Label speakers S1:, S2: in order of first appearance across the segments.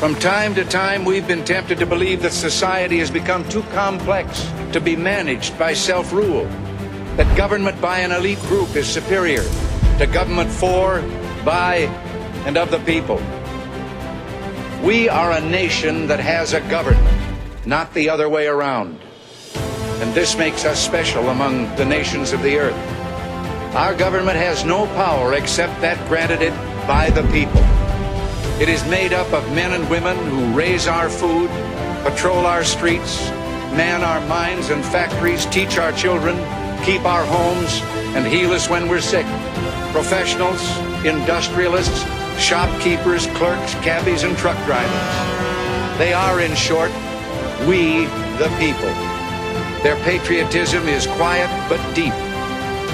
S1: From time to time, we've been tempted to believe that society has become too complex to be managed by self-rule, that government by an elite group is superior to government for, by, and of the people. We are a nation that has a government, not the other way around. And this makes us special among the nations of the earth. Our government has no power except that granted it by the people. It is made up of men and women who raise our food, patrol our streets, man our mines and factories, teach our children, keep our homes, and heal us when we're sick. Professionals, industrialists, shopkeepers, clerks, cabbies, and truck drivers. They are, in short, we the people. Their patriotism is quiet but deep.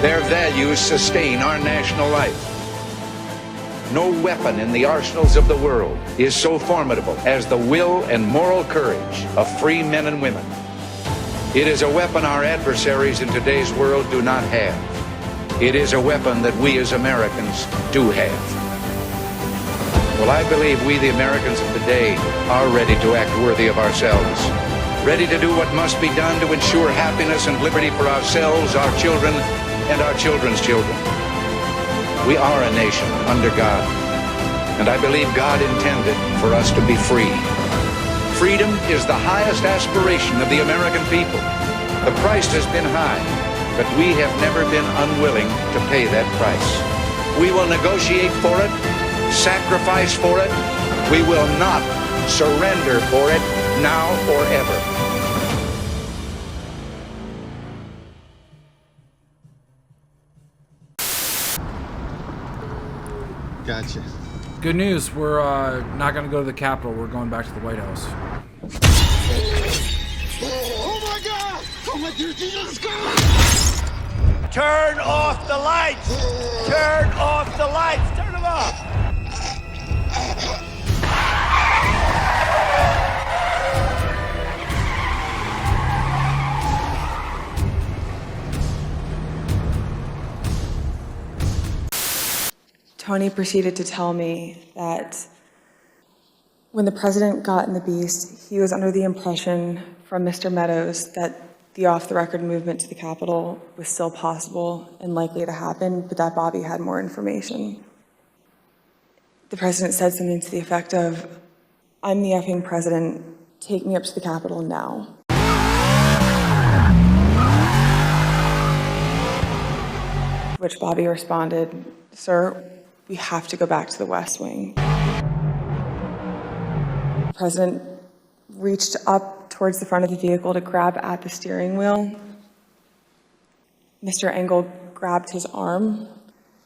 S1: Their values sustain our national life. No weapon in the arsenals of the world is so formidable as the will and moral courage of free men and women. It is a weapon our adversaries in today's world do not have. It is a weapon that we as Americans do have. Well, I believe we, the Americans of today, are ready to act worthy of ourselves, ready to do what must be done to ensure happiness and liberty for ourselves, our children, and our children's children. We are a nation under God, and I believe God intended for us to be free. Freedom is the highest aspiration of the American people. The price has been high, but we have never been unwilling to pay that price. We will negotiate for it, sacrifice for it. We will not surrender for it now or ever.
S2: Gotcha.
S3: Good news. We're not going to go to the Capitol. We're going back to the White House.
S2: Oh my God! Oh my Jesus God!
S4: Turn off the lights! Turn off the lights! Turn them off!
S5: Tony proceeded to tell me that when the president got in the Beast, he was under the impression from Mr. Meadows that the off-the-record movement to the Capitol was still possible and likely to happen, but that Bobby had more information. The president said something to the effect of, "I'm the effing president, take me up to the Capitol now." Which Bobby responded, "Sir, we have to go back to the West Wing." The president reached up towards the front of the vehicle to grab at the steering wheel. Mr. Engel grabbed his arm,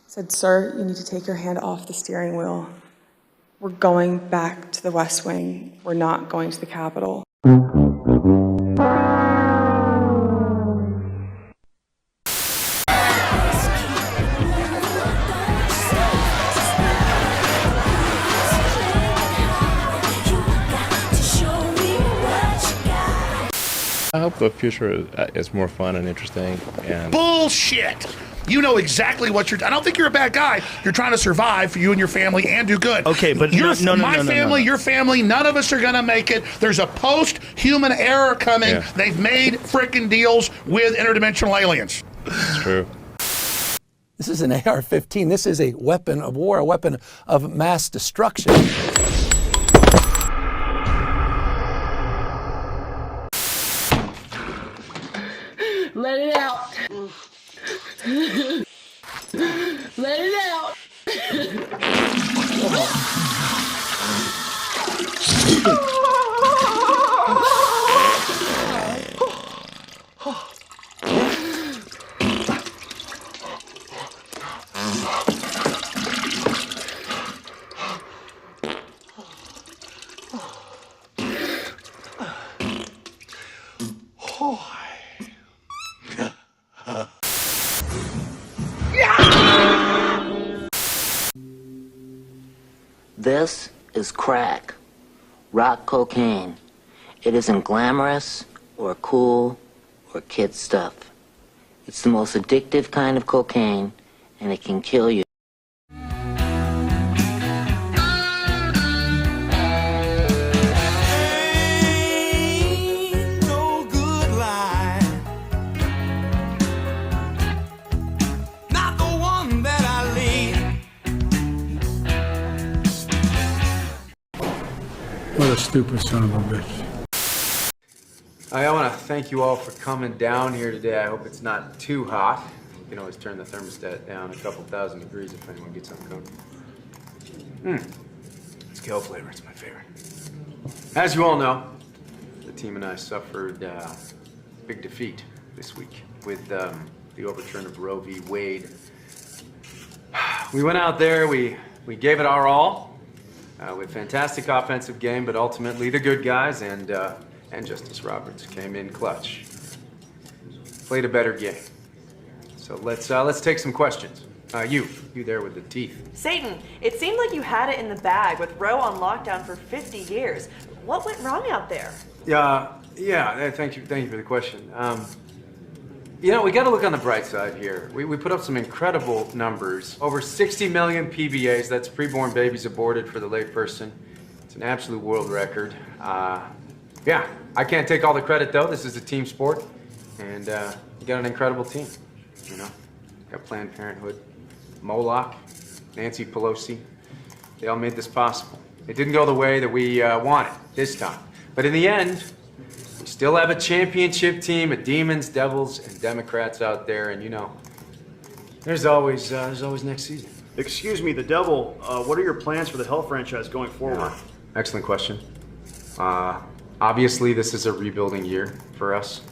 S5: said, "Sir, you need to take your hand off the steering wheel. We're going back to the West Wing. We're not going to the Capitol."
S6: I hope the future is more fun and interesting. And
S7: bullshit! You know exactly what you're. I don't think you're a bad guy. You're trying to survive for you and your family and do good.
S4: Okay, but
S7: my family, your family, none of us are gonna make it. There's a post-human era coming.
S6: Yeah.
S7: They've made frickin' deals with interdimensional aliens.
S6: it's true.
S8: This is an AR-15. This is a weapon of war, a weapon of mass destruction.
S9: Let it out. Let it out.
S10: This is crack, rock cocaine. It isn't glamorous or cool or kid stuff. It's the most addictive kind of cocaine, and it can kill you.
S2: a stupid son of a bitch.
S11: I want to thank you all for coming down here today. I hope it's not too hot. You can always turn the thermostat down a couple thousand degrees if anyone gets uncomfortable. It's kale flavor, it's my favorite. As you all know, the team and I suffered a big defeat this week with the overturn of Roe v. Wade. We went out there, we gave it our all with fantastic offensive game, but ultimately the good guys and Justice Roberts came in clutch. Played a better game. So let's take some questions. You there with the teeth.
S12: Satan, it seemed like you had it in the bag with Roe on lockdown for 50 years. What went wrong out there?
S11: Yeah, thank you for the question. You know, we got to look on the bright side here. We put up some incredible numbers. Over 60 million PBAs, that's preborn babies aborted for the layperson. It's an absolute world record. Yeah, I can't take all the credit though. This is a team sport, and we got an incredible team. You know, got Planned Parenthood, Moloch, Nancy Pelosi. They all made this possible. It didn't go the way that we wanted this time, but in the end, we still have a championship team of demons, devils, and Democrats out there, and you know, there's always next season.
S13: Excuse me, the devil. What are your plans for the Hell franchise going forward?
S11: Excellent question. Obviously, this is a rebuilding year for us.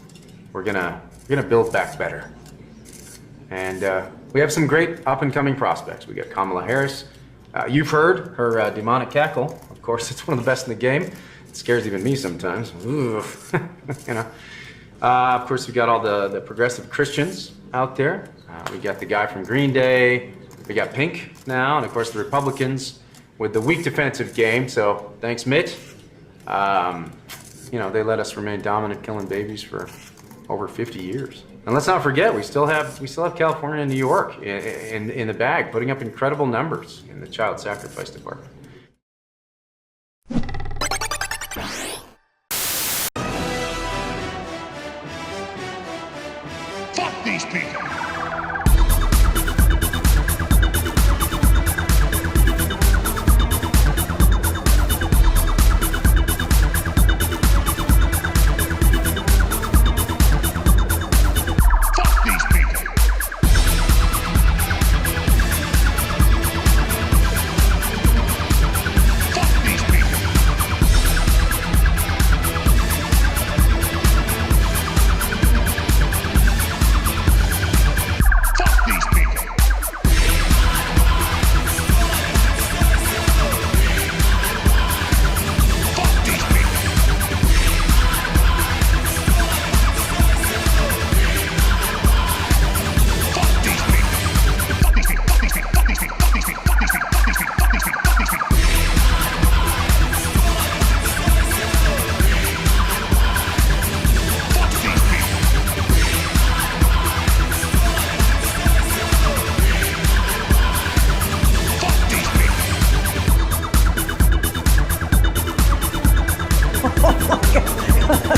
S11: We're gonna build back better, and we have some great up-and-coming prospects. We got Kamala Harris. You've heard her demonic cackle. Of course, it's one of the best in the game. It scares even me sometimes. Ooh. You know. Of course, we got all the progressive Christians out there. We got the guy from Green Day. We got Pink now, and of course the Republicans with the weak defensive game. So thanks, Mitt. You know, they let us remain dominant, killing babies for over 50 years. And let's not forget, we still have California and New York in the bag, putting up incredible numbers in the child sacrifice department.
S7: Fuck these people!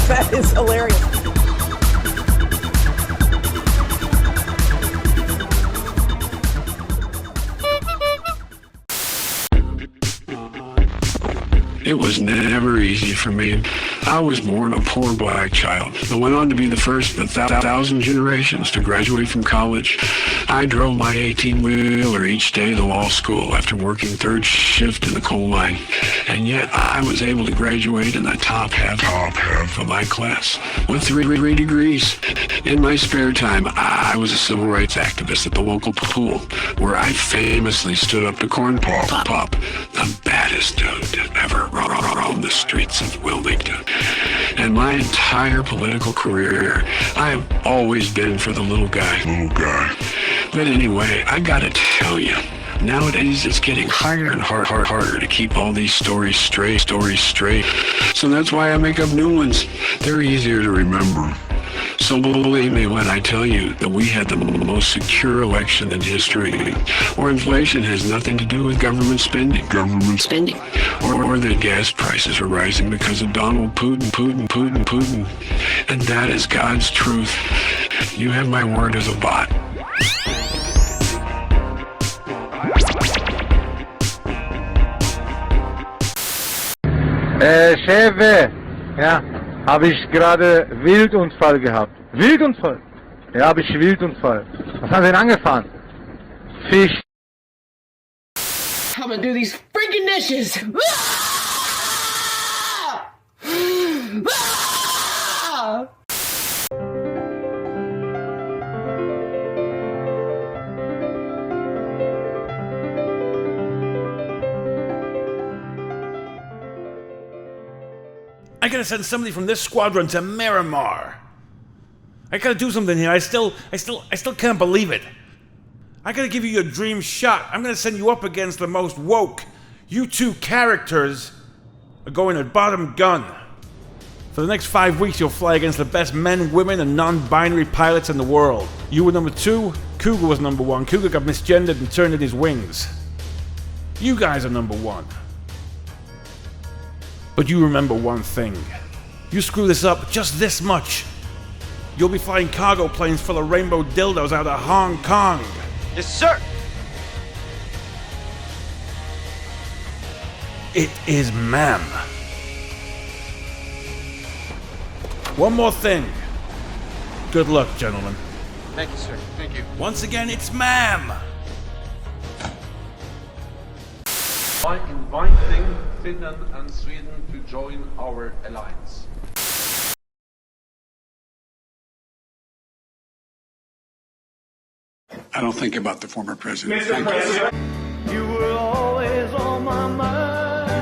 S12: That is hilarious.
S2: It was never easy for me. I was born a poor black child, but went on to be the first of 1,000 generations to graduate from college. I drove my 18-wheeler each day to law school after working third shift in the coal mine, and yet I was able to graduate in the top half of my class with 3 degrees. In my spare time, I was a civil rights activist at the local pool, where I famously stood up to Corn Pop, the baddest dude ever roam the streets of Wilmington. And my entire political career, I have always been for the little guy. But anyway, I gotta tell you, nowadays it's getting harder and harder to keep all these stories straight. So that's why I make up new ones. They're easier to remember. So believe me when I tell you that we had the most secure election in history, where inflation has nothing to do with government spending. Or that gas prices are rising because of Donald Putin. And that is God's truth. You have my word as a bot.
S14: Chef, ja, habe ich gerade Wildunfall gehabt. Wildunfall? Ja, habe ich Wildunfall. Was haben Sie denn angefahren? Fisch.
S9: I'm gonna do these freaking dishes.
S4: I gotta send somebody from this squadron to Miramar. I gotta do something here. I still can't believe it. I gotta give you your dream shot. I'm gonna send you up against the most woke. You two characters are going at bottom gun. For the next 5 weeks, you'll fly against the best men, women, and non-binary pilots in the world. You were number 2, Cougar was number 1. Cougar got misgendered and turned in his wings. You guys are number 1. But you remember one thing. You screw this up just this much, you'll be flying cargo planes full of rainbow dildos out of Hong Kong.
S15: Yes, sir.
S4: It is ma'am. One more thing. Good luck, gentlemen.
S15: Thank you, sir. Thank you.
S4: Once again, it's ma'am.
S16: By inviting Finland and Sweden to join our alliance.
S2: I don't think about the former president.
S4: Mr. President. You were always on my mind.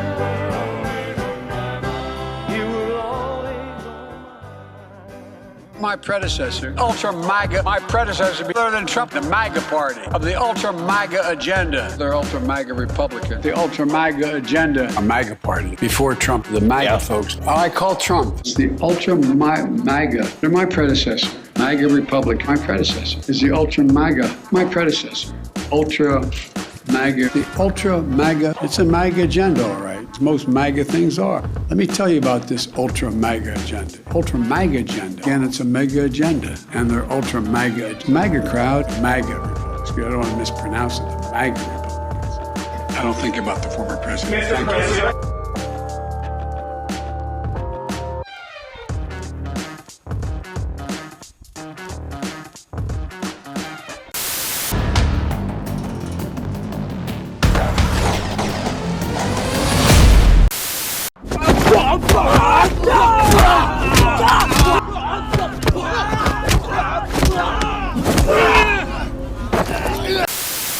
S17: You were always on my predecessor, Ultra MAGA, my predecessor, better than Trump, the MAGA party, of the Ultra MAGA agenda. They're Ultra MAGA Republican. The Ultra MAGA agenda.
S2: A MAGA party. Before Trump, the MAGA folks.
S17: I call Trump. It's the Ultra MAGA. They're my predecessor. MAGA Republic, my predecessor. Is the Ultra MAGA, my predecessor. Ultra MAGA.
S2: The Ultra MAGA, it's a MAGA agenda, all right. As most MAGA things are. Let me tell you about this Ultra MAGA agenda. Ultra MAGA agenda. Again, it's a mega agenda. And they're Ultra MAGA. MAGA crowd, MAGA Republicans. I don't want to mispronounce it. MAGA Republicans. I don't think about the former president.
S4: Mr. President.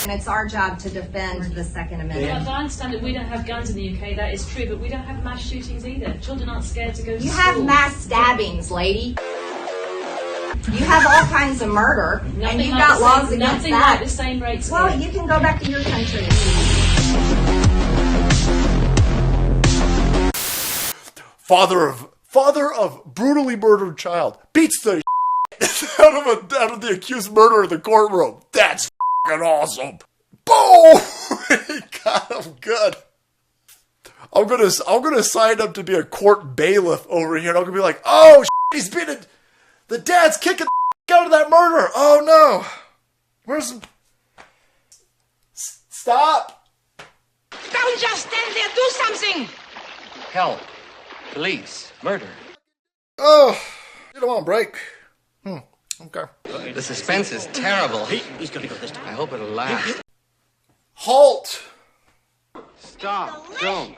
S18: And it's our job to defend the Second Amendment.
S19: Well, I understand that we don't have guns in the UK, that is true, but we don't have mass shootings either. Children aren't scared to go to school.
S18: You have mass stabbings, lady. You have all kinds of murder, and you've got laws against that.
S19: Nothing like the same rates.
S18: Well, you can go back to your country.
S7: Father of brutally murdered child beats the out of the accused murderer in the courtroom. That's fucking awesome. Boom! He got him good. I'm gonna sign up to be a court bailiff over here, and I'm gonna be like, oh shit, the dad's kicking the out of that murderer. Oh no. Where's stop?
S20: Don't just stand there, do something!
S15: Help. Police. Murder.
S7: Oh, you don't want a break. Okay.
S15: The suspense is terrible. He's gonna go this time. I hope it'll last.
S7: Halt!
S15: Stop. Don't.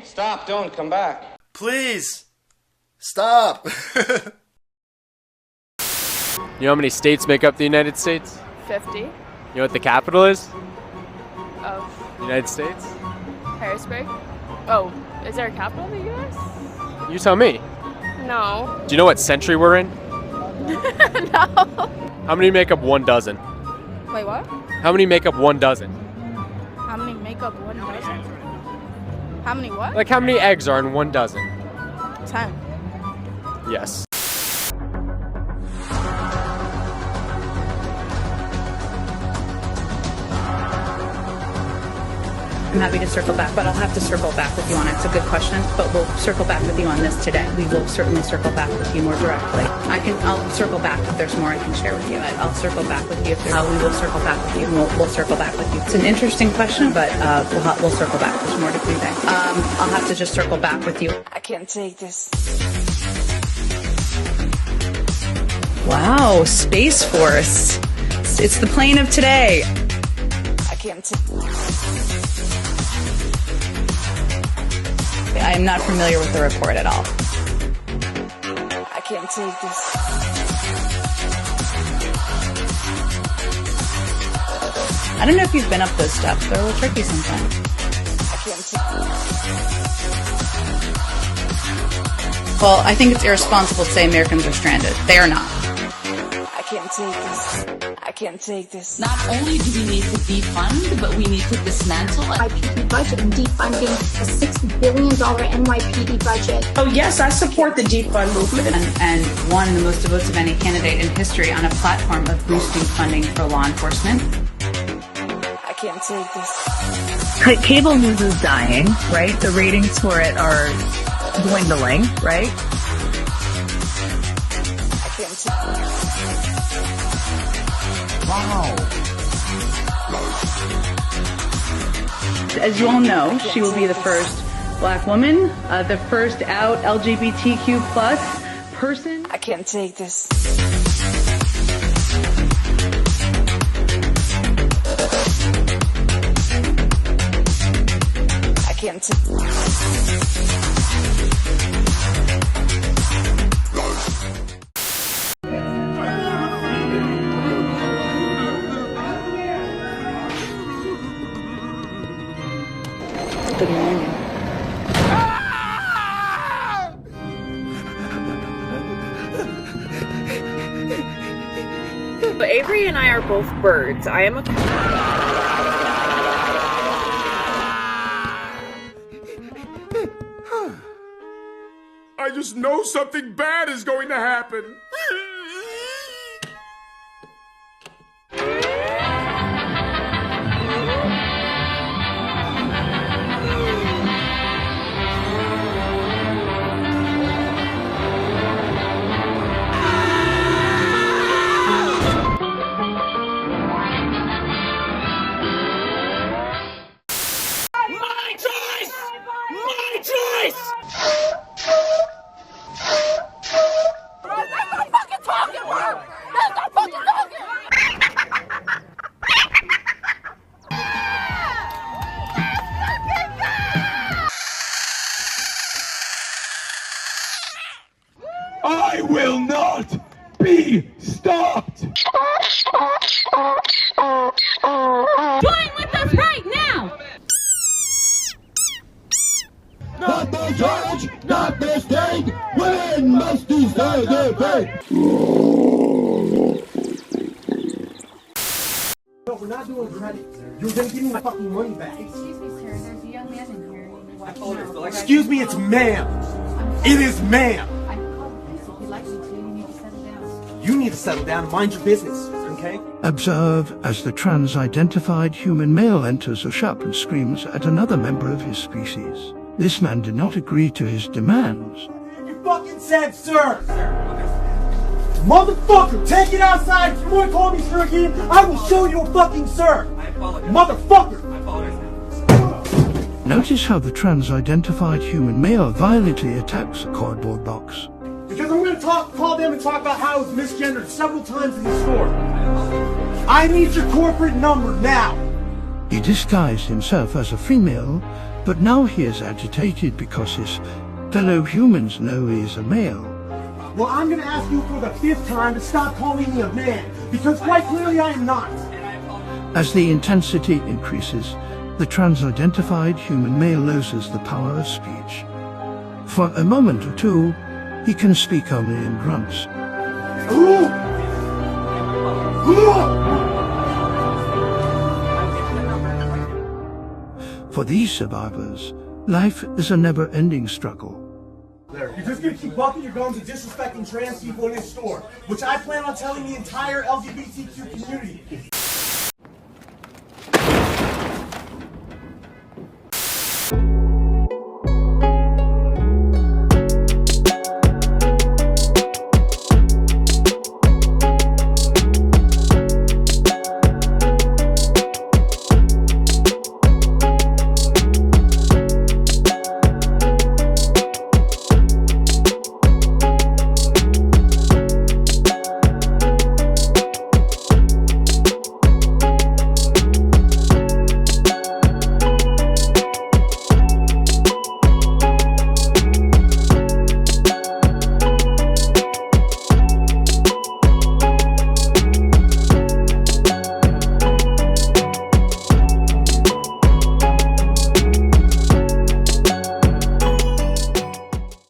S15: Stop. Don't. Come back.
S7: Please. Stop.
S21: You know how many states make up the United States?
S22: 50.
S21: You know what the capital is?
S22: Of
S21: United States?
S22: Harrisburg. Oh, is there a capital in the U.S.?
S21: You tell me.
S22: No.
S21: Do you know what century we're in?
S22: No.
S21: How many make up 1 dozen?
S22: Wait, what?
S21: How many make up 1 dozen?
S22: How many make up 1 dozen? How many what?
S21: Like how many eggs are in 1 dozen?
S22: 10.
S21: Yes.
S1: I'm happy to circle back, but I'll have to circle back with you on it. It's a good question, but we'll circle back with you on this today. We will certainly circle back with you more directly. I'll circle back if there's more I can share with you. I'll circle back with you. We will circle back with you, and we'll circle back with you. It's an interesting question, but we'll circle back. There's more to do there. I'll have to just circle back with you.
S18: I can't take this.
S1: Wow, Space Force. It's the plane of today.
S18: I can't take.
S1: I'm not familiar with the report at all.
S18: I can't take this.
S1: I don't know if you've been up those steps. They're a little tricky sometimes.
S18: I can't take.
S1: Well, I think it's irresponsible to say Americans are stranded. They are not.
S18: I can't take this. I can't take this.
S3: Not only do we need to defund, but we need to dismantle
S23: NYPD budget and defunding a $6 billion NYPD budget.
S1: Oh yes, I support the defund movement and won the most votes of any candidate in history on a platform of boosting funding for law enforcement.
S18: I can't take this.
S24: Cable news is dying, right? The ratings for it are dwindling, right?
S18: I can't take this.
S24: Wow.
S1: As you all know, she will be the first black woman, the first out LGBTQ plus person.
S18: I can't take this. I can't take this.
S1: Good morning.
S12: But Avery and I are both birds. I am a...
S25: I just know something bad is going to happen.
S26: I will not be stopped!
S20: Join with us right now!
S26: Not the judge, not the state! Women must deserve their pay!
S27: No, we're not doing credit. You're gonna give me my fucking money back.
S23: Excuse me, sir. There's a young man in here.
S27: Excuse me, it's ma'am. It is ma'am.
S23: If you'd like me to, you need to settle down.
S27: You need to settle down and mind your business, okay?
S28: Observe as the trans-identified human male enters a shop and screams at another member of his species. This man did not agree to his demands.
S27: You fucking said, sir! Motherfucker, take it outside! If you want to call me sir again, I will show you a fucking sir! Motherfucker!
S28: Notice how the trans-identified human male violently attacks a cardboard box.
S27: Because I'm gonna call them and talk about how I was misgendered several times in the store. I need your corporate number now!
S28: He disguised himself as a female, but now he is agitated because his fellow humans know he is a male.
S27: Well, I'm gonna ask you for the 5th time to stop calling me a man, because quite clearly I am not.
S28: As the intensity increases, the trans-identified human male loses the power of speech. For a moment or two, he can speak only in grunts. For these survivors, life is a never-ending struggle.
S27: You're just gonna keep bucking your gums and disrespecting trans people in this store, which I plan on telling the entire LGBTQ community.